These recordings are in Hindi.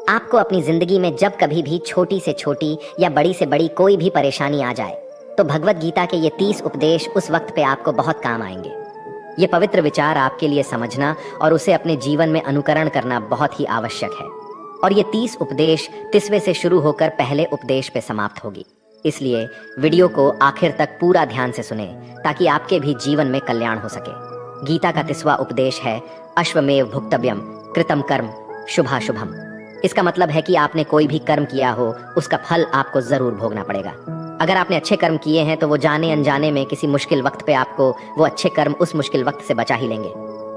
आपको अपनी जिंदगी में जब कभी भी छोटी से छोटी या बड़ी से बड़ी कोई भी परेशानी आ जाए तो भगवत गीता के ये 30 उपदेश उस वक्त पे आपको बहुत काम आएंगे। ये पवित्र विचार आपके लिए समझना और उसे अपने जीवन में अनुकरण करना बहुत ही आवश्यक है। और ये 30 उपदेश 30वें से शुरू होकर पहले उपदेश पे समाप्त होगी। इसलिए वीडियो को आखिर तक पूरा ध्यान से सुने ताकि आपके भी जीवन में कल्याण हो सके। गीता का 30वां उपदेश है अश्वमेव भुक्तव्यम कृतम कर्म शुभाशुभम। इसका मतलब है कि आपने कोई भी कर्म किया हो उसका फल आपको जरूर भोगना पड़ेगा। अगर आपने अच्छे कर्म किए हैं तो वो जाने अनजाने में किसी मुश्किल वक्त पे आपको वो अच्छे कर्म उस मुश्किल वक्त से बचा ही लेंगे।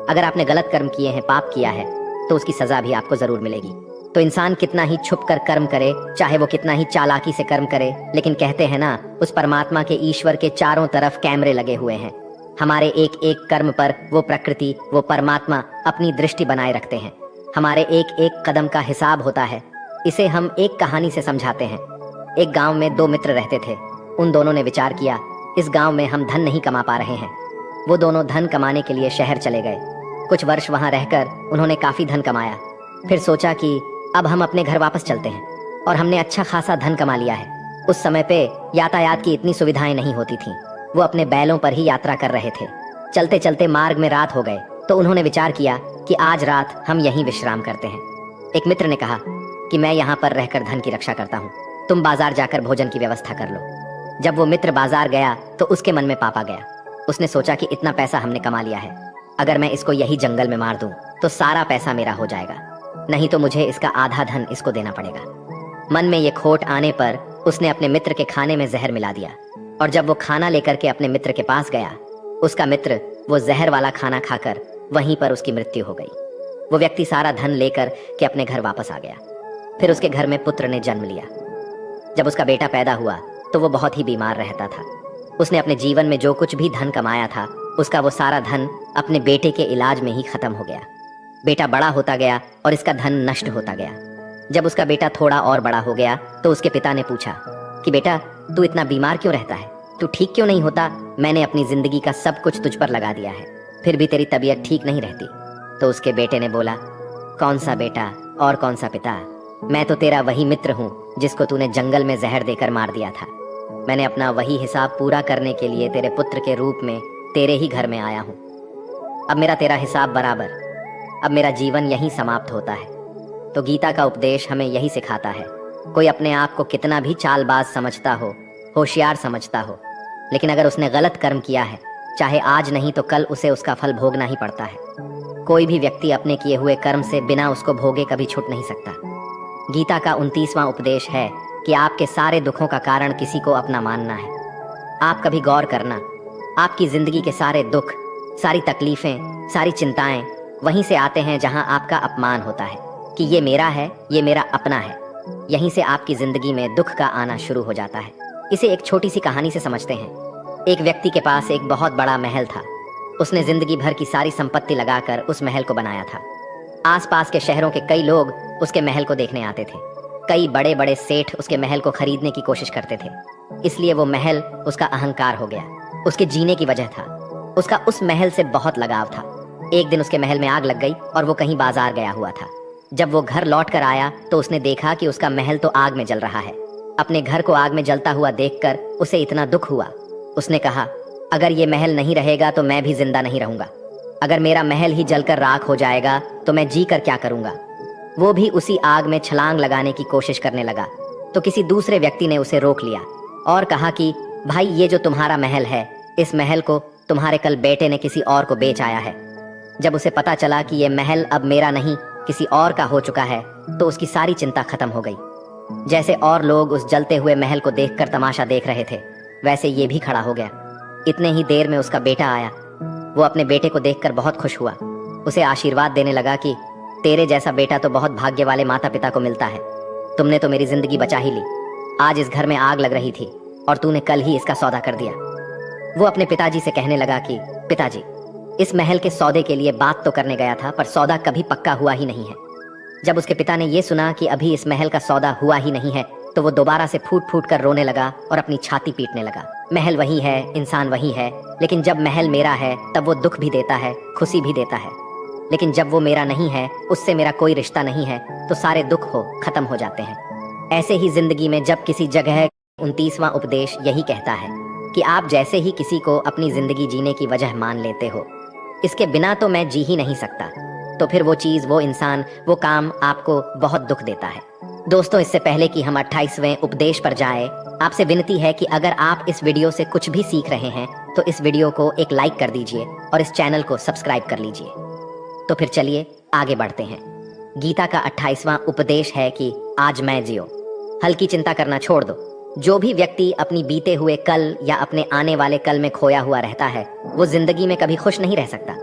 अगर आपने गलत कर्म किए हैं, पाप किया है, तो उसकी सजा भी आपको जरूर मिलेगी। तो इंसान कितना ही छुप कर कर्म करे, चाहे वो कितना ही चालाकी से कर्म करे, लेकिन कहते हैं ना, उस परमात्मा के ईश्वर के चारों तरफ कैमरे लगे हुए हैं। हमारे एक एक कर्म पर वो प्रकृति, वो परमात्मा अपनी दृष्टि बनाए रखते हैं। हमारे एक एक कदम का हिसाब होता है। इसे हम एक कहानी से समझाते हैं। एक गांव में 2 मित्र रहते थे। उन दोनों ने विचार किया, इस गांव में हम धन नहीं कमा पा रहे हैं। वो दोनों धन कमाने के लिए शहर चले गए। कुछ वर्ष वहां रहकर उन्होंने काफी धन कमाया। फिर सोचा कि अब हम अपने घर वापस चलते हैं और हमने अच्छा खासा धन कमा लिया है। उस समय पे यातायात की इतनी सुविधाएं नहीं होती थीं। वो अपने बैलों पर ही यात्रा कर रहे थे। चलते चलते मार्ग में रात हो गए तो उन्होंने विचार किया कि आज रात हम यहीं विश्राम करते हैं। एक मित्र ने कहा कि मैं यहाँ पर रहकर धन की रक्षा करता हूँ, तुम बाजार जाकर भोजन की व्यवस्था कर लो। जब वो मित्र बाजार गया तो उसके मन में पाप आ गया। उसने सोचा कि इतना पैसा हमने कमा लिया है, अगर मैं इसको यही जंगल में मार दूं तो सारा पैसा मेरा हो जाएगा, नहीं तो मुझे इसका आधा धन इसको देना पड़ेगा। मन में ये खोट आने पर उसने अपने मित्र के खाने में जहर मिला दिया। और जब वो खाना लेकर के अपने मित्र के पास गया, उसका मित्र वो जहर वाला खाना खाकर वहीं पर उसकी मृत्यु हो गई। वो व्यक्ति सारा धन लेकर के अपने घर वापस आ गया। फिर उसके घर में पुत्र ने जन्म लिया। जब उसका बेटा पैदा हुआ तो वो बहुत ही बीमार रहता था। उसने अपने जीवन में जो कुछ भी धन कमाया था उसका वो सारा धन अपने बेटे के इलाज में ही खत्म हो गया। बेटा बड़ा होता गया और इसका धन नष्ट होता गया। जब उसका बेटा थोड़ा और बड़ा हो गया तो उसके पिता ने पूछा कि बेटा, तू इतना बीमार क्यों रहता है, तू ठीक क्यों नहीं होता? मैंने अपनी जिंदगी का सब कुछ तुझ पर लगा दिया है, फिर भी तेरी तबीयत ठीक नहीं रहती। तो उसके बेटे ने बोला, कौन सा बेटा और कौन सा पिता, मैं तो तेरा वही मित्र हूँ जिसको तूने जंगल में जहर देकर मार दिया था। मैंने अपना वही हिसाब पूरा करने के लिए तेरे पुत्र के रूप में तेरे ही घर में आया हूँ। अब मेरा तेरा हिसाब बराबर, अब मेरा जीवन यहीं समाप्त होता है। तो गीता का उपदेश हमें यही सिखाता है। कोई अपने आप को कितना भी चालबाज समझता हो, होशियार समझता हो, लेकिन अगर उसने गलत कर्म किया है, चाहे आज नहीं तो कल उसे उसका फल भोगना ही पड़ता है। कोई भी व्यक्ति अपने किए हुए कर्म से बिना उसको भोगे कभी छूट नहीं सकता। गीता का 29वां उपदेश है कि आपके सारे दुखों का कारण किसी को अपना मानना है। आप कभी गौर करना, आपकी जिंदगी के सारे दुख, सारी तकलीफें, सारी चिंताएं वहीं से आते हैं जहां आपका अपमान होता है कि ये मेरा है, ये मेरा अपना है। यहीं से आपकी जिंदगी में दुख का आना शुरू हो जाता है। इसे एक छोटी सी कहानी से समझते हैं। एक व्यक्ति के पास एक बहुत बड़ा महल था। उसने जिंदगी भर की सारी संपत्ति लगाकर उस महल को बनाया था। आसपास के शहरों के कई लोग उसके महल को देखने आते थे। कई बड़े बड़े सेठ उसके महल को खरीदने की कोशिश करते थे। इसलिए वो महल उसका अहंकार हो गया, उसके जीने की वजह था। उसका उस महल से बहुत लगाव था। एक दिन उसके महल में आग लग गई और वो कहीं बाजार गया हुआ था। जब वो घर लौट कर आया तो उसने देखा कि उसका महल तो आग में जल रहा है। अपने घर को आग में जलता हुआ देखकर उसे इतना दुख हुआ। उसने कहा, अगर ये महल नहीं रहेगा तो मैं भी जिंदा नहीं रहूंगा। अगर मेरा महल ही जलकर राख हो जाएगा तो मैं जी कर क्या करूंगा। वो भी उसी आग में छलांग लगाने की कोशिश करने लगा तो किसी दूसरे व्यक्ति ने उसे रोक लिया और कहा कि भाई, ये जो तुम्हारा महल है, इस महल को तुम्हारे कल बेटे ने किसी और को बेच आया है। जब उसे पता चला कि ये महल अब मेरा नहीं किसी और का हो चुका है तो उसकी सारी चिंता खत्म हो गई। जैसे और लोग उस जलते हुए महल को देखकर तमाशा देख रहे थे, वैसे ये भी खड़ा हो गया। इतने ही देर में उसका बेटा आया। वो अपने बेटे को देखकर बहुत खुश हुआ। उसे आशीर्वाद देने लगा कि तेरे जैसा बेटा तो बहुत भाग्य वाले माता पिता को मिलता है। तुमने तो मेरी जिंदगी बचा ही ली। आज इस घर में आग लग रही थी और तूने कल ही इसका सौदा कर दिया। वो अपने पिताजी से कहने लगा कि पिताजी, इस महल के सौदे के लिए बात तो करने गया था पर सौदा कभी पक्का हुआ ही नहीं है। जब उसके पिता ने यह सुना कि अभी इस महल का सौदा हुआ ही नहीं है तो वो दोबारा से फूट फूट कर रोने लगा और अपनी छाती पीटने लगा। महल वही है, इंसान वही है, लेकिन जब महल मेरा है तब वो दुख भी देता है, खुशी भी देता है। लेकिन जब वो मेरा नहीं है, उससे मेरा कोई रिश्ता नहीं है, तो सारे दुख खत्म हो जाते हैं। ऐसे ही जिंदगी में जब किसी जगह 29वां उपदेश यही कहता है कि आप जैसे ही किसी को अपनी जिंदगी जीने की वजह मान लेते हो, इसके बिना तो मैं जी ही नहीं सकता, तो फिर वो चीज़, वो इंसान, वो काम आपको बहुत दुख देता है। दोस्तों, इससे पहले कि हम 28वें उपदेश पर जाए, आपसे विनती है कि अगर आप इस वीडियो से कुछ भी सीख रहे हैं तो इस वीडियो को एक लाइक कर दीजिए और इस चैनल को सब्सक्राइब कर लीजिए। तो फिर चलिए आगे बढ़ते हैं। गीता का 28वां उपदेश है कि आज मैं जियो। हल्की चिंता करना छोड़ दो। जो भी व्यक्ति अपनी बीते हुए कल या अपने आने वाले कल में खोया हुआ रहता है, वो जिंदगी में कभी खुश नहीं रह सकता।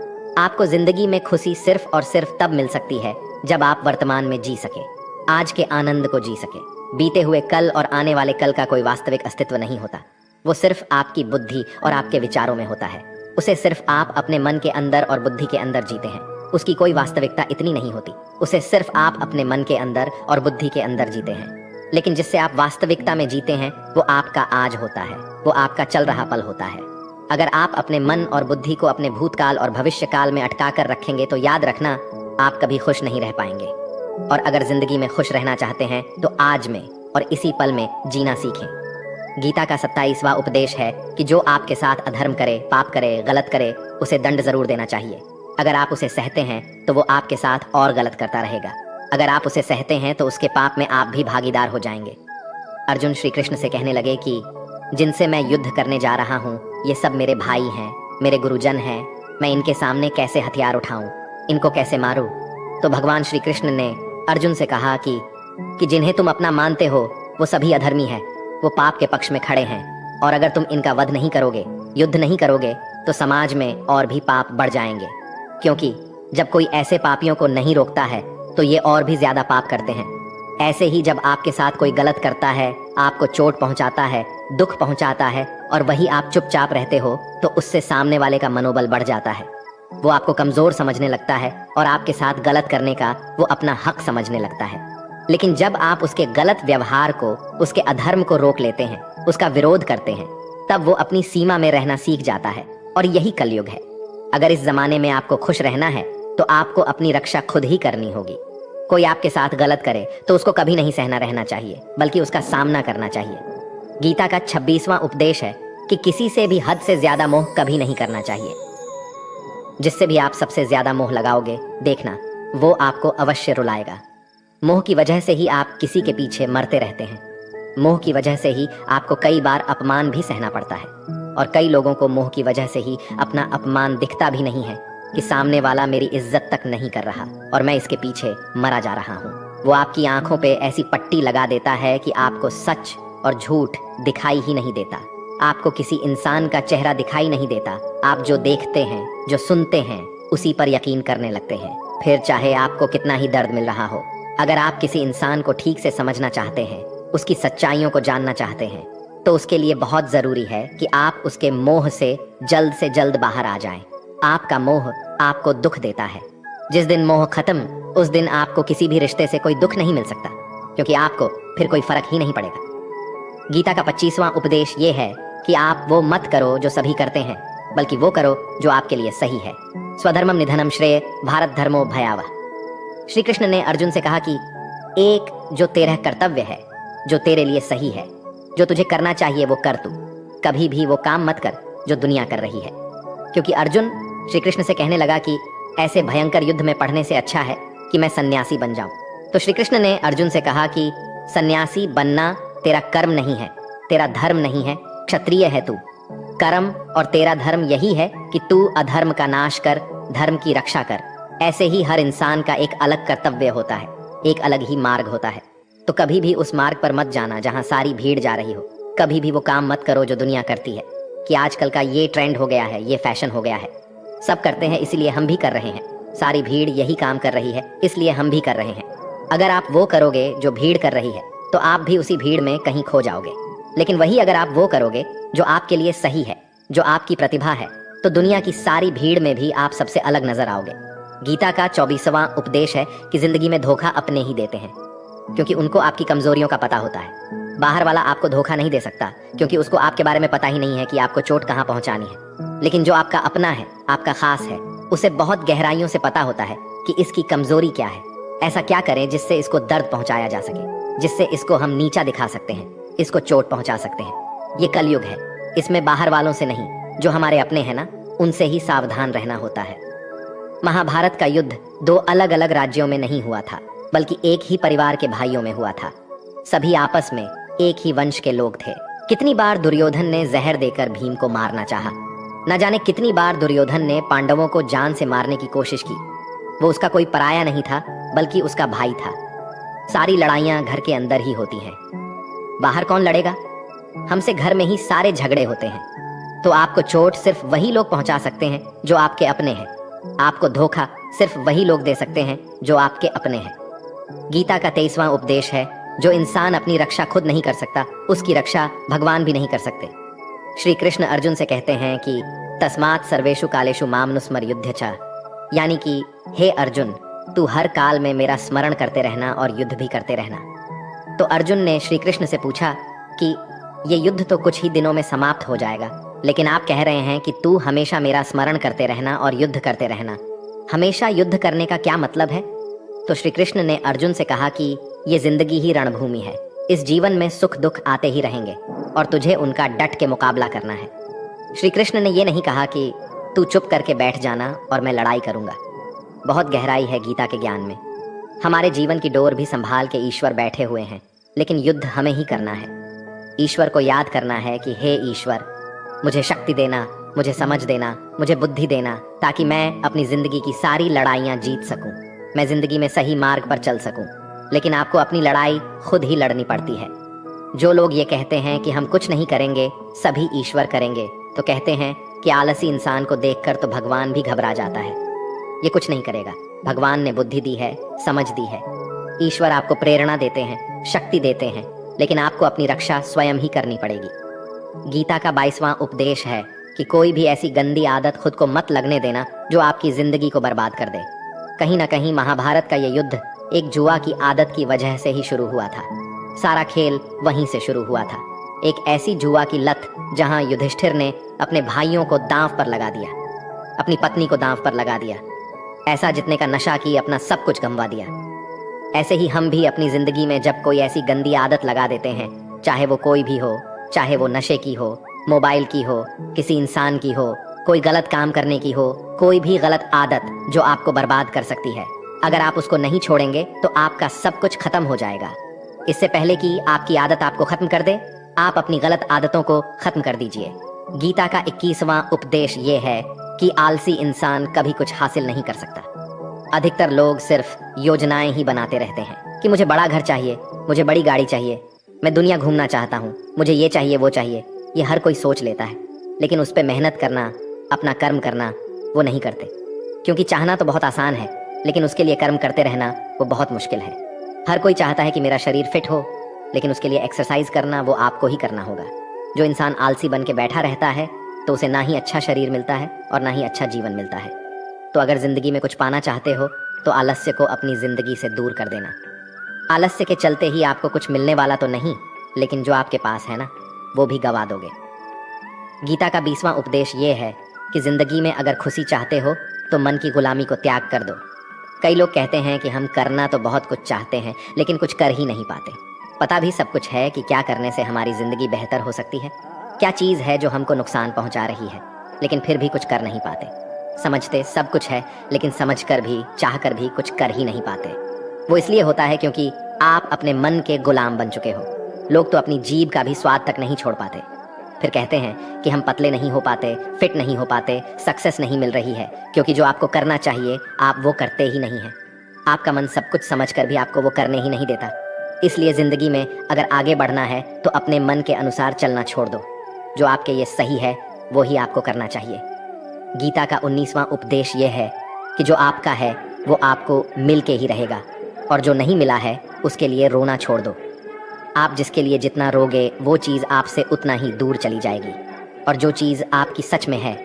आपको जिंदगी में खुशी सिर्फ और सिर्फ तब मिल सकती है जब आप वर्तमान में जी सके, आज के आनंद को जी सके। बीते हुए कल और आने वाले कल का कोई वास्तविक अस्तित्व नहीं होता। वो सिर्फ आपकी बुद्धि और आपके विचारों में होता है। उसे सिर्फ आप अपने मन के अंदर और बुद्धि के अंदर जीते हैं। उसकी कोई वास्तविकता इतनी नहीं होती। उसे सिर्फ आप अपने मन के अंदर और बुद्धि के अंदर जीते हैं। लेकिन जिससे आप वास्तविकता में जीते हैं, वो आपका आज होता है, वो आपका चल रहा पल होता है। अगर आप अपने मन और बुद्धि को अपने भूतकाल और भविष्य काल में अटका कर रखेंगे तो याद रखना, आप कभी खुश नहीं रह पाएंगे। और अगर जिंदगी में खुश रहना चाहते हैं तो आज में और इसी पल में जीना सीखें। गीता का 27वां उपदेश है कि जो आपके साथ अधर्म करे, पाप करे, गलत करे, उसे दंड जरूर देना चाहिए। अगर आप उसे सहते हैं तो वो आपके साथ और गलत करता रहेगा। अगर आप उसे सहते हैं तो उसके पाप में आप भी भागीदार हो जाएंगे। अर्जुन श्री कृष्ण से कहने लगे कि जिनसे मैं युद्ध करने जा रहा हूँ, ये सब मेरे भाई हैं, मेरे गुरुजन हैं। मैं इनके सामने कैसे हथियार उठाऊं, इनको कैसे मारूं? तो भगवान श्री कृष्ण ने अर्जुन से कहा कि जिन्हें तुम अपना मानते हो वो सभी अधर्मी हैं, वो पाप के पक्ष में खड़े हैं। और अगर तुम इनका वध नहीं करोगे, युद्ध नहीं करोगे, तो समाज में और भी पाप बढ़ जाएंगे। क्योंकि जब कोई ऐसे पापियों को नहीं रोकता है तो ये और भी ज्यादा पाप करते हैं। ऐसे ही जब आपके साथ कोई गलत करता है, आपको चोट पहुंचाता है, दुख पहुंचाता है, और वही आप चुपचाप रहते हो, तो उससे सामने वाले का मनोबल बढ़ जाता है। वो आपको कमजोर समझने लगता है और आपके साथ गलत करने का वो अपना हक समझने लगता है। लेकिन जब आप उसके गलत व्यवहार को, उसके अधर्म को रोक लेते हैं, उसका विरोध करते हैं, तब वो अपनी सीमा में रहना सीख जाता है। और यही कलयुग है। अगर इस जमाने में आपको खुश रहना है तो आपको अपनी रक्षा खुद ही करनी होगी। कोई आपके साथ गलत करे तो उसको कभी नहीं सहना रहना चाहिए, बल्कि उसका सामना करना चाहिए। गीता का 26वां उपदेश है कि किसी से भी हद से ज्यादा मोह कभी नहीं करना चाहिए। जिससे भी आप सबसे ज्यादा मोह लगाओगे, देखना वो आपको अवश्य रुलाएगा। मोह की वजह से ही आप किसी के पीछे मरते रहते हैं। मोह की वजह से ही आपको कई बार अपमान भी सहना पड़ता है। और कई लोगों को मोह की वजह से ही अपना अपमान दिखता भी नहीं है कि सामने वाला मेरी इज्जत तक नहीं कर रहा और मैं इसके पीछे मरा जा रहा हूँ। वो आपकी आंखों पे ऐसी पट्टी लगा देता है कि आपको सच और झूठ दिखाई ही नहीं देता। आपको किसी इंसान का चेहरा दिखाई नहीं देता। आप जो देखते हैं, जो सुनते हैं, उसी पर यकीन करने लगते हैं, फिर चाहे आपको कितना ही दर्द मिल रहा हो। अगर आप किसी इंसान को ठीक से समझना चाहते हैं, उसकी सच्चाइयों को जानना चाहते हैं, तो उसके लिए बहुत जरूरी है कि आप उसके मोह से जल्द बाहर आ जाएं। आपका मोह आपको दुख देता है। जिस दिन मोह खत्म, उस दिन आपको किसी भी रिश्ते से कोई दुख नहीं मिल सकता, क्योंकि आपको फिर कोई फर्क ही नहीं पड़ेगा। गीता का 25वां उपदेश ये है कि आप वो मत करो जो सभी करते हैं, बल्कि वो करो जो आपके लिए सही है। स्वधर्मम निधनम श्रेय भारत धर्मो भयावह। श्री कृष्ण ने अर्जुन से कहा कि एक जो तेरा कर्तव्य है, जो तेरे लिए सही है, जो तुझे करना चाहिए वो कर तू। कभी भी वो काम मत कर जो दुनिया कर रही है। क्योंकि अर्जुन श्री कृष्ण से कहने लगा कि ऐसे भयंकर युद्ध में पढ़ने से अच्छा है कि मैं सन्यासी बन जाऊं। तो श्री कृष्ण ने अर्जुन से कहा कि सन्यासी बनना तेरा कर्म नहीं है, तेरा धर्म नहीं है, क्षत्रिय है तू। कर्म और तेरा धर्म यही है कि तू अधर्म का नाश कर, धर्म की रक्षा कर। ऐसे ही हर इंसान का एक अलग कर्तव्य होता है, एक अलग ही मार्ग होता है। तो कभी भी उस मार्ग पर मत जाना जहां सारी भीड़ जा रही हो। कभी भी वो काम मत करो जो दुनिया करती है, कि आजकल का ये ट्रेंड हो गया है, ये फैशन हो गया है, सब करते हैं इसलिए हम भी कर रहे हैं। सारी भीड़ यही काम कर रही है इसलिए हम भी कर रहे हैं। अगर आप वो करोगे जो भीड़ कर रही है तो आप भी उसी भीड़ में कहीं खो जाओगे। लेकिन वही अगर आप वो करोगे जो आपके लिए सही है, जो आपकी प्रतिभा है, तो दुनिया की सारी भीड़ में भी आप सबसे अलग नजर आओगे। गीता का 24वां उपदेश है कि जिंदगी में धोखा अपने ही देते हैं, क्योंकि उनको आपकी कमजोरियों का पता होता है। बाहर वाला आपको धोखा नहीं दे सकता, क्योंकि उसको आपके बारे में पता ही नहीं है कि आपको चोट कहाँ पहुंचानी है। लेकिन जो आपका अपना है, आपका खास है, उसे बहुत गहराइयों से पता होता है कि इसकी कमजोरी क्या है। ऐसा क्या करें जिससे इसको दर्द पहुंचाया जा सके, जिससे इसको हम नीचा दिखा सकते हैं, इसको चोट पहुंचा सकते हैं। ये कलयुग है, इसमें बाहर वालों से नहीं, जो हमारे अपने हैं ना, उनसे ही सावधान रहना होता है। महाभारत का युद्ध दो अलग अलग राज्यों में नहीं हुआ था, बल्कि एक ही परिवार के भाइयों में हुआ था। सभी आपस में एक ही वंश के लोग थे। कितनी बार दुर्योधन ने जहर देकर भीम को मारना चाहा, न जाने कितनी बार दुर्योधन ने पांडवों को जान से मारने की कोशिश की। वो उसका कोई पराया नहीं था, बल्कि उसका भाई था। सारी लड़ाइयां घर के अंदर ही होती हैं, बाहर कौन लड़ेगा? हमसे घर में ही सारे झगड़े होते हैं। तो आपको चोट सिर्फ वही लोग पहुंचा सकते हैं जो आपके अपने हैं। आपको धोखा सिर्फ वही लोग दे सकते हैं जो आपके अपने हैं। गीता का 23वां उपदेश है, जो इंसान अपनी रक्षा खुद नहीं कर सकता, उसकी रक्षा भगवान भी नहीं कर सकते। श्री कृष्ण अर्जुन से कहते हैं कि तस्मात् सर्वेषु कालेषु मामनुस्मर युद्ध च, यानी कि हे अर्जुन, तू हर काल में मेरा स्मरण करते रहना और युद्ध भी करते रहना। तो अर्जुन ने श्री कृष्ण से पूछा कि ये युद्ध तो कुछ ही दिनों में समाप्त हो जाएगा, लेकिन आप कह रहे हैं कि तू हमेशा मेरा स्मरण करते रहना और युद्ध करते रहना। हमेशा युद्ध करने का क्या मतलब है? तो श्री कृष्ण ने अर्जुन से कहा कि ये जिंदगी ही रणभूमि है। इस जीवन में सुख दुख आते ही रहेंगे और तुझे उनका डट के मुकाबला करना है। श्री कृष्ण ने ये नहीं कहा कि तू चुप करके बैठ जाना और मैं लड़ाई करूंगा। बहुत गहराई है गीता के ज्ञान में। हमारे जीवन की डोर भी संभाल के ईश्वर बैठे हुए हैं, लेकिन युद्ध हमें ही करना है। ईश्वर को याद करना है कि हे ईश्वर, मुझे शक्ति देना, मुझे समझ देना, मुझे बुद्धि देना, ताकि मैं अपनी जिंदगी की सारी लड़ाइयां जीत सकूं, मैं जिंदगी में सही मार्ग पर चल सकूं। लेकिन आपको अपनी लड़ाई खुद ही लड़नी पड़ती है। जो लोग ये कहते हैं कि हम कुछ नहीं करेंगे, सभी ईश्वर करेंगे, तो कहते हैं कि आलसी इंसान को देखकर तो भगवान भी घबरा जाता है। ये कुछ नहीं करेगा। भगवान ने बुद्धि दी है, समझ दी है। ईश्वर आपको प्रेरणा देते हैं, शक्ति देते हैं, लेकिन आपको अपनी रक्षा स्वयं ही करनी पड़ेगी। गीता का 22वां उपदेश है कि कोई भी ऐसी गंदी आदत खुद को मत लगने देना जो आपकी जिंदगी को बर्बाद कर दे। कहीं ना कहीं महाभारत का यह युद्ध एक जुआ की आदत की वजह से ही शुरू हुआ था। सारा खेल वहीं से शुरू हुआ था। एक ऐसी जुआ की लत जहां युधिष्ठिर ने अपने भाइयों को दांव पर लगा दिया, अपनी पत्नी को दांव पर लगा दिया, ऐसा जितने का नशा की अपना सब कुछ गंवा दिया। ऐसे ही हम भी अपनी जिंदगी में जब कोई ऐसी गंदी आदत लगा देते हैं, चाहे वो कोई भी हो, चाहे वो नशे की हो, मोबाइल की हो, किसी इंसान की हो, कोई गलत काम करने की हो, कोई भी गलत आदत जो आपको बर्बाद कर सकती है, अगर आप उसको नहीं छोड़ेंगे तो आपका सब कुछ खत्म हो जाएगा। इससे पहले कि आपकी आदत आपको खत्म कर दे, आप अपनी गलत आदतों को खत्म कर दीजिए। गीता का 21वां उपदेश ये है कि आलसी इंसान कभी कुछ हासिल नहीं कर सकता। अधिकतर लोग सिर्फ योजनाएं ही बनाते रहते हैं कि मुझे बड़ा घर चाहिए, मुझे बड़ी गाड़ी चाहिए, मैं दुनिया घूमना चाहता हूँ, मुझे ये चाहिए वो चाहिए। ये हर कोई सोच लेता है, लेकिन उस पर मेहनत करना, अपना कर्म करना, वो नहीं करते। क्योंकि चाहना तो बहुत आसान है, लेकिन उसके लिए कर्म करते रहना वो बहुत मुश्किल है। हर कोई चाहता है कि मेरा शरीर फिट हो, लेकिन उसके लिए एक्सरसाइज करना वो आपको ही करना होगा। जो इंसान आलसी बन के बैठा रहता है तो उसे ना ही अच्छा शरीर मिलता है और ना ही अच्छा जीवन मिलता है। तो अगर जिंदगी में कुछ पाना चाहते हो तो आलस्य को अपनी जिंदगी से दूर कर देना। आलस्य के चलते ही आपको कुछ मिलने वाला तो नहीं, लेकिन जो आपके पास है ना, वो भी गवा दोगे। गीता का 20वां उपदेश ये है कि जिंदगी में अगर खुशी चाहते हो तो मन की गुलामी को त्याग कर दो। कई लोग कहते हैं कि हम करना तो बहुत कुछ चाहते हैं, लेकिन कुछ कर ही नहीं पाते। पता भी सब कुछ है कि क्या करने से हमारी जिंदगी बेहतर हो सकती है, क्या चीज़ है जो हमको नुकसान पहुंचा रही है, लेकिन फिर भी कुछ कर नहीं पाते। समझते सब कुछ है, लेकिन समझकर भी, चाहकर भी कुछ कर ही नहीं पाते। वो इसलिए होता है क्योंकि आप अपने मन के गुलाम बन चुके हो। लोग तो अपनी जीभ का भी स्वाद तक नहीं छोड़ पाते। फिर कहते हैं कि हम पतले नहीं हो पाते, फिट नहीं हो पाते, सक्सेस नहीं मिल रही है, क्योंकि जो आपको करना चाहिए आप वो करते ही नहीं हैं। आपका मन सब कुछ समझकर भी आपको वो करने ही नहीं देता। इसलिए ज़िंदगी में अगर आगे बढ़ना है तो अपने मन के अनुसार चलना छोड़ दो। जो आपके ये सही है वो ही आपको करना चाहिए। गीता का 19वां उपदेश ये है कि जो आपका है वो आपको मिल के ही रहेगा, और जो नहीं मिला है उसके लिए रोना छोड़ दो। आप जिसके लिए जितना रोगे वो चीज़ आपसे उतना ही दूर चली जाएगी, और जो चीज़ आपकी सच में है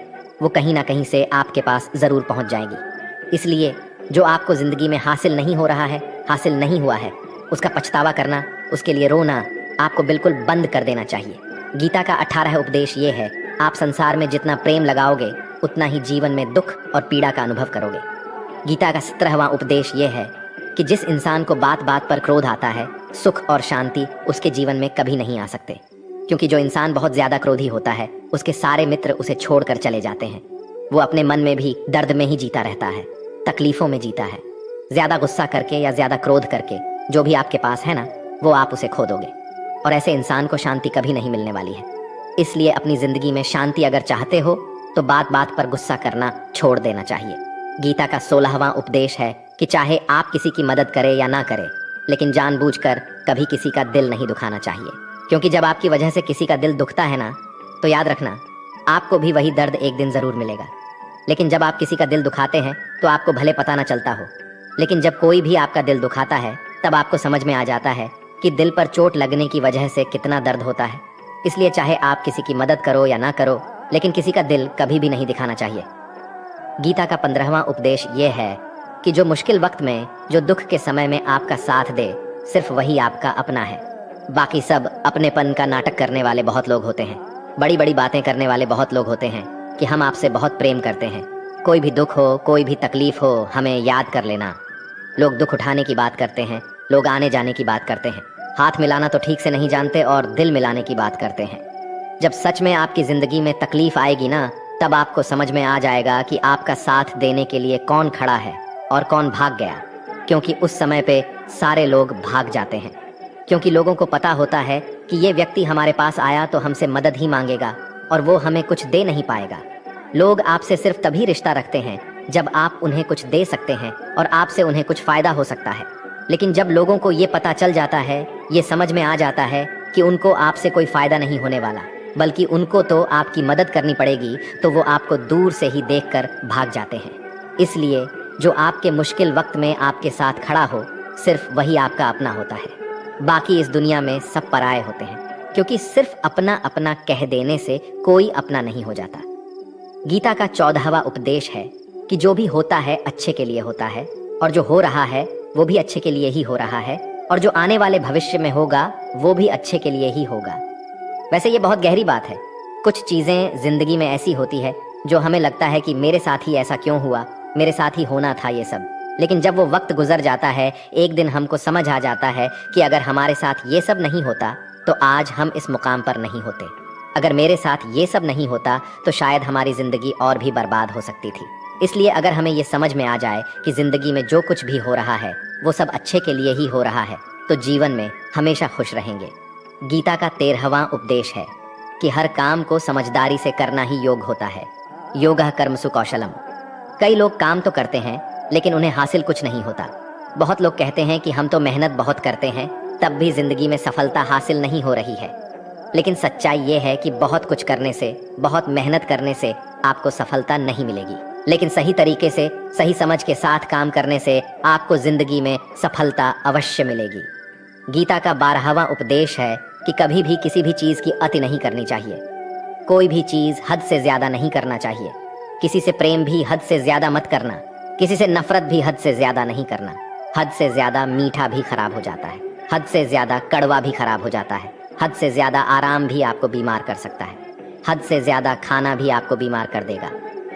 वो कहीं ना कहीं से आपके पास ज़रूर पहुंच जाएगी। इसलिए जो आपको ज़िंदगी में हासिल नहीं हो रहा है, हासिल नहीं हुआ है, उसका पछतावा करना, उसके लिए रोना आपको बिल्कुल बंद कर देना चाहिए। गीता का 18वां उपदेश ये है, आप संसार में जितना प्रेम लगाओगे उतना ही जीवन में दुख और पीड़ा का अनुभव करोगे। गीता का 17वां उपदेश यह है कि जिस इंसान को बात बात पर क्रोध आता है, सुख और शांति उसके जीवन में कभी नहीं आ सकते, क्योंकि जो इंसान बहुत ज्यादा क्रोधी होता है उसके सारे मित्र उसे छोड़कर चले जाते हैं। वो अपने मन में भी दर्द में ही जीता रहता है, तकलीफों में जीता है। ज्यादा गुस्सा करके या ज्यादा क्रोध करके जो भी आपके पास है ना, वो आप उसे खो दोगे, और ऐसे इंसान को शांति कभी नहीं मिलने वाली है। इसलिए अपनी जिंदगी में शांति अगर चाहते हो तो बात बात पर गुस्सा करना छोड़ देना चाहिए। गीता का 16वां उपदेश है कि चाहे आप किसी की मदद करें या ना करें, लेकिन जानबूझकर कभी किसी का दिल नहीं दुखाना चाहिए, क्योंकि जब आपकी वजह से किसी का दिल दुखता है ना, तो याद रखना आपको भी वही दर्द एक दिन जरूर मिलेगा। लेकिन जब आप किसी का दिल दुखाते हैं तो आपको भले पता ना चलता हो, लेकिन जब कोई भी आपका दिल दुखाता है तब आपको समझ में आ जाता है कि दिल पर चोट लगने की वजह से कितना दर्द होता है। इसलिए चाहे आप किसी की मदद करो या ना करो, लेकिन किसी का दिल कभी भी नहीं दिखाना चाहिए। गीता का 15वां उपदेश यह है कि जो मुश्किल वक्त में, जो दुख के समय में आपका साथ दे, सिर्फ वही आपका अपना है। बाकी सब अपनेपन का नाटक करने वाले बहुत लोग होते हैं, बड़ी बड़ी बातें करने वाले बहुत लोग होते हैं कि हम आपसे बहुत प्रेम करते हैं, कोई भी दुख हो, कोई भी तकलीफ हो, हमें याद कर लेना। लोग दुख उठाने की बात करते हैं, लोग आने जाने की बात करते हैं, हाथ मिलाना तो ठीक से नहीं जानते और दिल मिलाने की बात करते हैं। जब सच में आपकी जिंदगी में तकलीफ आएगी ना, तब आपको समझ में आ जाएगा कि आपका साथ देने के लिए कौन खड़ा है और कौन भाग गया, क्योंकि उस समय पे सारे लोग भाग जाते हैं, क्योंकि लोगों को पता होता है कि ये व्यक्ति हमारे पास आया तो हमसे मदद ही मांगेगा और वो हमें कुछ दे नहीं पाएगा। लोग आपसे सिर्फ तभी रिश्ता रखते हैं जब आप उन्हें कुछ दे सकते हैं और आपसे उन्हें कुछ फायदा हो सकता है। लेकिन जब लोगों को ये पता चल जाता है, ये समझ में आ जाता है कि उनको आपसे कोई फायदा नहीं होने वाला, बल्कि उनको तो आपकी मदद करनी पड़ेगी, तो वो आपको दूर से ही देखकर भाग जाते हैं। इसलिए जो आपके मुश्किल वक्त में आपके साथ खड़ा हो, सिर्फ वही आपका अपना होता है। बाकी इस दुनिया में सब पराये होते हैं, क्योंकि सिर्फ अपना अपना कह देने से कोई अपना नहीं हो जाता। गीता का 14वां उपदेश है कि जो भी होता है अच्छे के लिए होता है, और जो हो रहा है वो भी अच्छे के लिए ही हो रहा है, और जो आने वाले भविष्य में होगा वो भी अच्छे के लिए ही होगा। वैसे ये बहुत गहरी बात है। कुछ चीज़ें जिंदगी में ऐसी होती है जो हमें लगता है कि मेरे साथ ही ऐसा क्यों हुआ, मेरे साथ ही होना था ये सब। लेकिन जब वो वक्त गुजर जाता है, एक दिन हमको समझ आ जाता है कि अगर हमारे साथ ये सब नहीं होता तो आज हम इस मुकाम पर नहीं होते। अगर मेरे साथ ये सब नहीं होता तो शायद हमारी ज़िंदगी और भी बर्बाद हो सकती थी। इसलिए अगर हमें ये समझ में आ जाए कि ज़िंदगी में जो कुछ भी हो रहा है वो सब अच्छे के लिए ही हो रहा है, तो जीवन में हमेशा खुश रहेंगे। गीता का 13वां उपदेश है कि हर काम को समझदारी से करना ही योग होता है। योगः कर्मसु कौशलम। कई लोग काम तो करते हैं लेकिन उन्हें हासिल कुछ नहीं होता। बहुत लोग कहते हैं कि हम तो मेहनत बहुत करते हैं, तब भी जिंदगी में सफलता हासिल नहीं हो रही है। लेकिन सच्चाई ये है कि बहुत कुछ करने से, बहुत मेहनत करने से आपको सफलता नहीं मिलेगी, लेकिन सही तरीके से, सही समझ के साथ काम करने से आपको जिंदगी में सफलता अवश्य मिलेगी। गीता का 12वां उपदेश है कि कभी भी किसी भी चीज़ की अति नहीं करनी चाहिए। कोई भी चीज़ हद से ज़्यादा नहीं करना चाहिए। किसी से प्रेम भी हद से ज़्यादा मत करना, किसी से नफरत भी हद से ज़्यादा नहीं करना। हद से ज़्यादा मीठा भी खराब हो जाता है, हद से ज़्यादा कड़वा भी खराब हो जाता है, हद से ज़्यादा आराम भी आपको बीमार कर सकता है, हद से ज़्यादा खाना भी आपको बीमार कर देगा,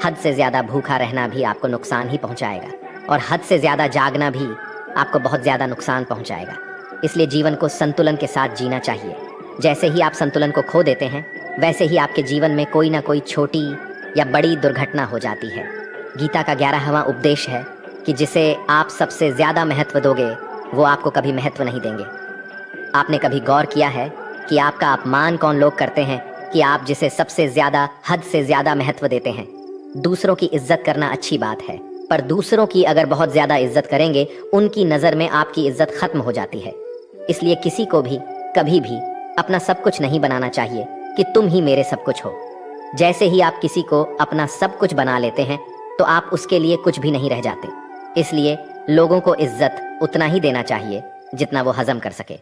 हद से ज़्यादा भूखा रहना भी आपको नुकसान ही पहुंचाएगा, और हद से ज़्यादा जागना भी आपको बहुत ज़्यादा नुकसान पहुंचाएगा। इसलिए जीवन को संतुलन के साथ जीना चाहिए। जैसे ही आप संतुलन को खो देते हैं, वैसे ही आपके जीवन में कोई ना कोई छोटी या बड़ी दुर्घटना हो जाती है। गीता का 11वां उपदेश है कि जिसे आप सबसे ज़्यादा महत्व दोगे वो आपको कभी महत्व नहीं देंगे। आपने कभी गौर किया है कि आपका अपमान कौन लोग करते हैं कि आप जिसे सबसे ज़्यादा, हद से ज़्यादा महत्व देते हैं। दूसरों की इज्जत करना अच्छी बात है, पर दूसरों की अगर बहुत ज़्यादा इज्जत करेंगे, उनकी नज़र में आपकी इज्जत खत्म हो जाती है। इसलिए किसी को भी कभी भी अपना सब कुछ नहीं बनाना चाहिए कि तुम ही मेरे सब कुछ हो। जैसे ही आप किसी को अपना सब कुछ बना लेते हैं तो आप उसके लिए कुछ भी नहीं रह जाते। इसलिए लोगों को इज्जत उतना ही देना चाहिए जितना वो हजम कर सके।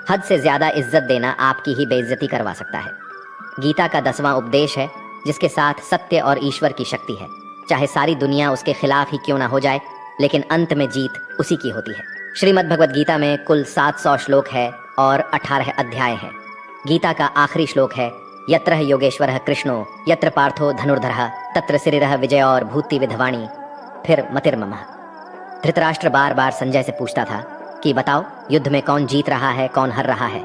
हद से ज़्यादा इज्जत देना आपकी ही बेइज्जती करवा सकता है। गीता का 10वां उपदेश है जिसके साथ सत्य और ईश्वर की शक्ति है। चाहे सारी दुनिया उसके खिलाफ ही क्यों ना हो जाए, लेकिन अंत में जीत उसी की होती है। श्रीमद् भगवद गीता में कुल 700 श्लोक है और 18 अध्याय हैं। गीता का आखिरी श्लोक है यत्र योगेश्वरः कृष्णो यत्र पार्थो धनुर्धरः तत्र श्रीरः विजय और भूति विधवाणी फिर मतिर्ममः। धृतराष्ट्र बार बार संजय से पूछता था कि बताओ युद्ध में कौन जीत रहा है, कौन हार रहा है,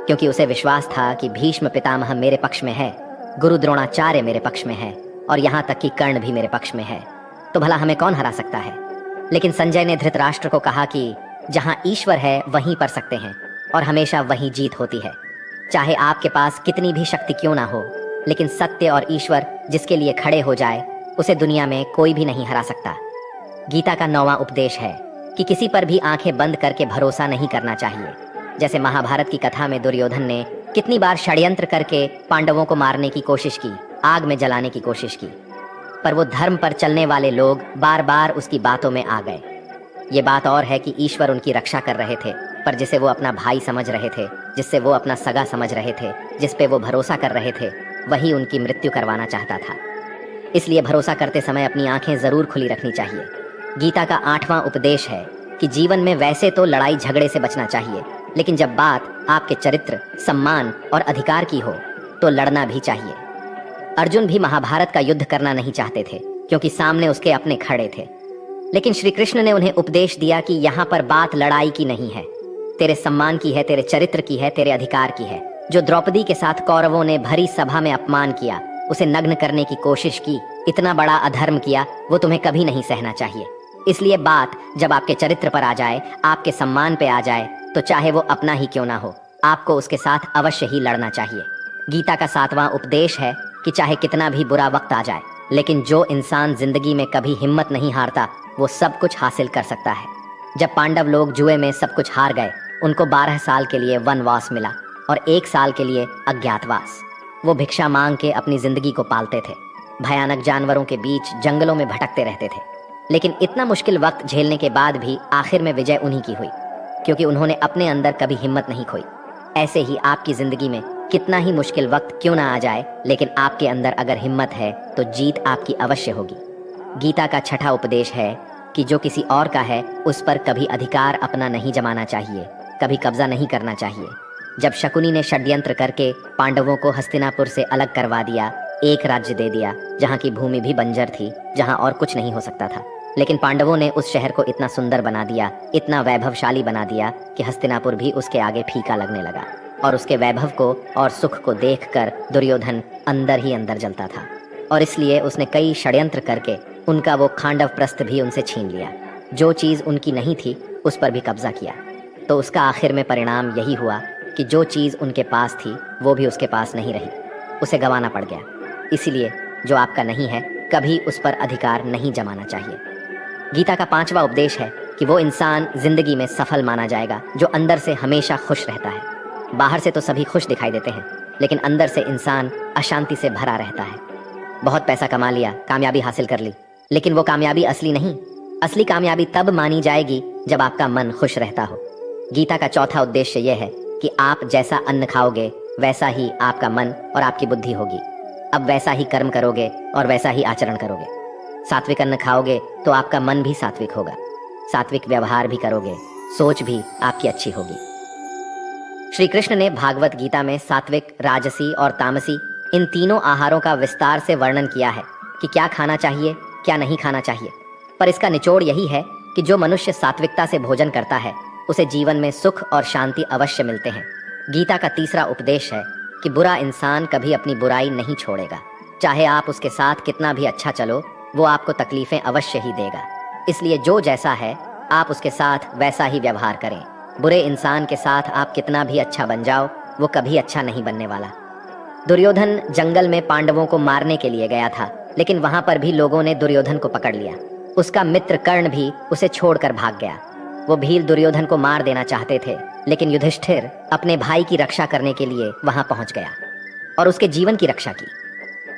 क्योंकि उसे विश्वास था कि भीष्म पितामह मेरे पक्ष में है, गुरु द्रोणाचार्य मेरे पक्ष में है और यहाँ तक कि कर्ण भी मेरे पक्ष में है, तो भला हमें कौन हरा सकता है। लेकिन संजय ने धृतराष्ट्र को कहा कि जहाँ ईश्वर है वहीं पर सकते हैं और हमेशा वहीं जीत होती है। चाहे आपके पास कितनी भी शक्ति क्यों ना हो, लेकिन सत्य और ईश्वर जिसके लिए खड़े हो जाए उसे दुनिया में कोई भी नहीं हरा सकता। गीता का 9वां उपदेश है कि किसी पर भी आंखें बंद करके भरोसा नहीं करना चाहिए। जैसे महाभारत की कथा में दुर्योधन ने कितनी बार षड्यंत्र करके पांडवों को मारने की कोशिश की, आग में जलाने की कोशिश की, पर वो धर्म पर चलने वाले लोग बार बार उसकी बातों में आ गए। ये बात और है कि ईश्वर उनकी रक्षा कर रहे थे, पर जिसे वो अपना भाई समझ रहे थे, जिससे वो अपना सगा समझ रहे थे, जिस पे वो भरोसा कर रहे थे, वही उनकी मृत्यु करवाना चाहता था। इसलिए भरोसा करते समय अपनी आंखें जरूर खुली रखनी चाहिए। गीता का 8वां उपदेश है कि जीवन में वैसे तो लड़ाई झगड़े से बचना चाहिए, लेकिन जब बात आपके चरित्र, सम्मान और अधिकार की हो तो लड़ना भी चाहिए। अर्जुन भी महाभारत का युद्ध करना नहीं चाहते थे, क्योंकि सामने उसके अपने खड़े थे। लेकिन श्री कृष्ण ने उन्हें उपदेश दिया कि यहाँ पर बात लड़ाई की नहीं है, तेरे सम्मान की है, तेरे चरित्र की है, तेरे अधिकार की है। जो द्रौपदी के साथ कौरवों ने भरी सभा में अपमान किया, उसे नग्न करने की कोशिश की, इतना बड़ा अधर्म किया, वो तुम्हें कभी नहीं सहना चाहिए। इसलिए बात जब आपके चरित्र पर आ जाए, आपके सम्मान पे आ जाए, तो चाहे वो अपना ही क्यों ना हो, आपको उसके साथ अवश्य ही लड़ना चाहिए। गीता का 7वां उपदेश है कि चाहे कितना भी बुरा वक्त आ जाए, लेकिन जो इंसान जिंदगी में कभी हिम्मत नहीं हारता, वो सब कुछ हासिल कर सकता है। जब पांडव लोग जुए में सब कुछ हार गए, उनको 12 साल के लिए वनवास मिला और 1 साल के लिए अज्ञातवास। वो भिक्षा मांग के अपनी जिंदगी को पालते थे, भयानक जानवरों के बीच जंगलों में भटकते रहते थे। लेकिन इतना मुश्किल वक्त झेलने के बाद भी आखिर में विजय उन्हीं की हुई, क्योंकि उन्होंने अपने अंदर कभी हिम्मत नहीं खोई। ऐसे ही आपकी जिंदगी में कितना ही मुश्किल वक्त क्यों ना आ जाए, लेकिन आपके अंदर अगर हिम्मत है तो जीत आपकी अवश्य होगी। गीता का 6वां उपदेश है कि जो किसी और का है उस पर कभी अधिकार अपना नहीं जमाना चाहिए, कभी कब्जा नहीं करना चाहिए। जब शकुनी ने षड्यंत्र करके पांडवों को हस्तिनापुर से अलग करवा दिया, एक राज्य दे दिया जहाँ की भूमि भी बंजर थी, जहाँ और कुछ नहीं हो सकता था, लेकिन पांडवों ने उस शहर को इतना सुंदर बना दिया, इतना वैभवशाली बना दिया कि हस्तिनापुर भी उसके आगे फीका लगने लगा। और उसके वैभव को और सुख को देखकर दुर्योधन अंदर ही अंदर जलता था, और इसलिए उसने कई षड्यंत्र करके उनका वो खांडव प्रस्थ भी उनसे छीन लिया। जो चीज़ उनकी नहीं थी उस पर भी कब्जा किया। तो उसका आखिर में परिणाम यही हुआ कि जो चीज़ उनके पास थी वो भी उसके पास नहीं रही, उसे गंवाना पड़ गया। इसीलिए जो आपका नहीं है कभी उस पर अधिकार नहीं जमाना चाहिए। गीता का 5वां उपदेश है कि वो इंसान जिंदगी में सफल माना जाएगा जो अंदर से हमेशा खुश रहता है। बाहर से तो सभी खुश दिखाई देते हैं, लेकिन अंदर से इंसान अशांति से भरा रहता है। बहुत पैसा कमा लिया, कामयाबी हासिल कर ली, लेकिन वो कामयाबी असली नहीं। असली कामयाबी तब मानी जाएगी जब आपका मन खुश रहता हो। गीता का 4था उद्देश्य यह है कि आप जैसा अन्न खाओगे वैसा ही आपका मन और आपकी बुद्धि होगी। अब वैसा ही कर्म करोगे और वैसा ही आचरण करोगे। सात्विक अन्न खाओगे तो आपका मन भी सात्विक होगा, सात्विक व्यवहार भी करोगे, सोच भी आपकी अच्छी होगी। श्री कृष्ण ने भागवत गीता में सात्विक, राजसी और तामसी इन तीनों आहारों का विस्तार से वर्णन किया है कि क्या खाना चाहिए, क्या नहीं खाना चाहिए। पर इसका निचोड़ यही है कि जो मनुष्य सात्विकता से भोजन करता है उसे जीवन में सुख और शांति अवश्य मिलते हैं। गीता का 3रा उपदेश है कि बुरा इंसान कभी अपनी बुराई नहीं छोड़ेगा। चाहे आप उसके साथ कितना भी अच्छा चलो, वो आपको तकलीफें अवश्य ही देगा। इसलिए जो जैसा है आप उसके साथ वैसा ही व्यवहार करें। बुरे इंसान के साथ आप कितना भी अच्छा बन जाओ, वो कभी अच्छा नहीं बनने वाला। दुर्योधन जंगल में पांडवों को मारने के लिए गया था, लेकिन वहां पर भी लोगों ने दुर्योधन को पकड़ लिया। उसका मित्र कर्ण भी उसे छोड़कर भाग गया। वो भील दुर्योधन को मार देना चाहते थे, लेकिन युधिष्ठिर अपने भाई की रक्षा करने के लिए वहां पहुंच गया और उसके जीवन की रक्षा की।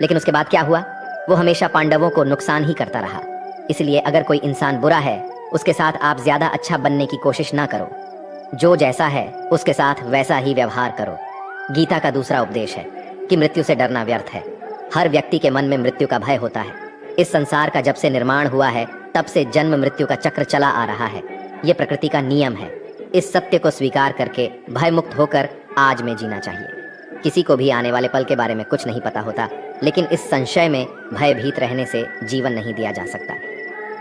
लेकिन उसके बाद क्या हुआ? वो हमेशा पांडवों को नुकसान ही करता रहा। इसलिए अगर कोई इंसान बुरा है, उसके साथ आप ज्यादा अच्छा बनने की कोशिश ना करो। जो जैसा है उसके साथ वैसा ही व्यवहार करो। गीता का 2रा उपदेश है कि मृत्यु से डरना व्यर्थ है। हर व्यक्ति के मन में मृत्यु का भय होता है। इस संसार का जब से निर्माण हुआ है तब से जन्म मृत्यु का चक्र चला आ रहा है। ये प्रकृति का नियम है। इस सत्य को स्वीकार करके भय मुक्त होकर आज में जीना चाहिए। किसी को भी आने वाले पल के बारे में कुछ नहीं पता होता, लेकिन इस संशय में भयभीत रहने से जीवन नहीं दिया जा सकता।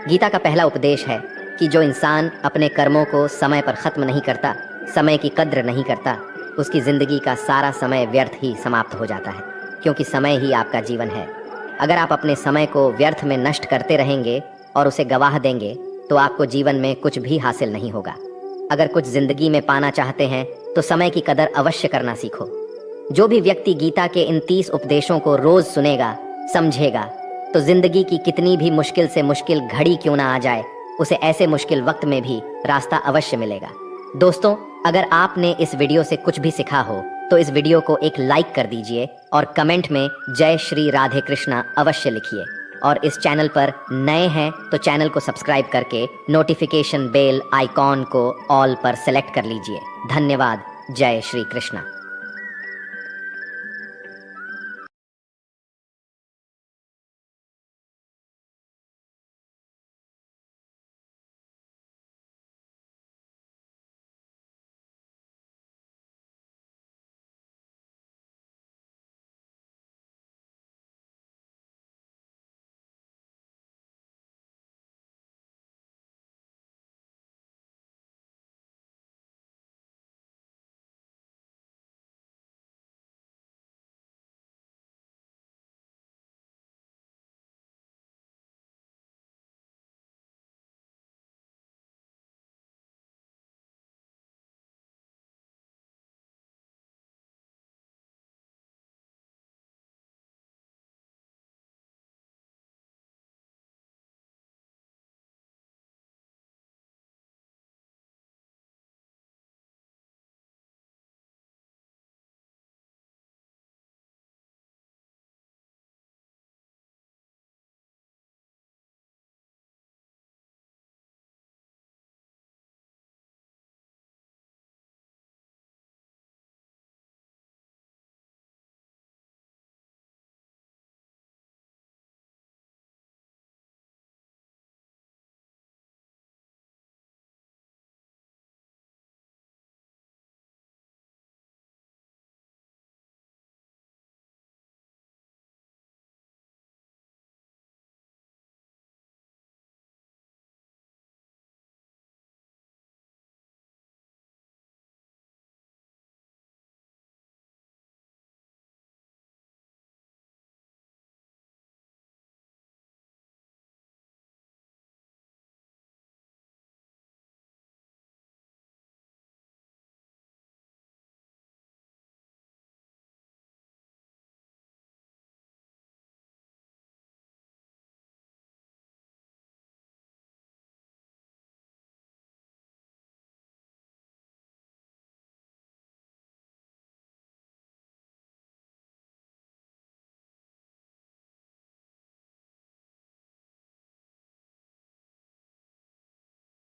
गीता का पहला उपदेश है कि जो इंसान अपने कर्मों को समय पर खत्म नहीं करता, समय की कद्र नहीं करता, उसकी जिंदगी का सारा समय व्यर्थ ही समाप्त हो जाता है, क्योंकि समय ही आपका जीवन है। अगर आप अपने समय को व्यर्थ में नष्ट करते रहेंगे और उसे गवाह देंगे तो आपको जीवन में कुछ भी हासिल नहीं होगा। अगर कुछ जिंदगी में पाना चाहते हैं तो समय की कदर अवश्य करना सीखो। जो भी व्यक्ति गीता के इन 30 उपदेशों को रोज सुनेगा, समझेगा, तो जिंदगी की कितनी भी मुश्किल से मुश्किल घड़ी क्यों ना आ जाए, उसे ऐसे मुश्किल वक्त में भी रास्ता अवश्य मिलेगा। दोस्तों, अगर आपने इस वीडियो से कुछ भी सीखा हो तो इस वीडियो को एक लाइक कर दीजिए और कमेंट में जय श्री राधे कृष्णा अवश्य लिखिए। और इस चैनल पर नए हैं तो चैनल को सब्सक्राइब करके नोटिफिकेशन बेल आइकॉन को ऑल पर सेलेक्ट कर लीजिए। धन्यवाद। जय श्री कृष्णा।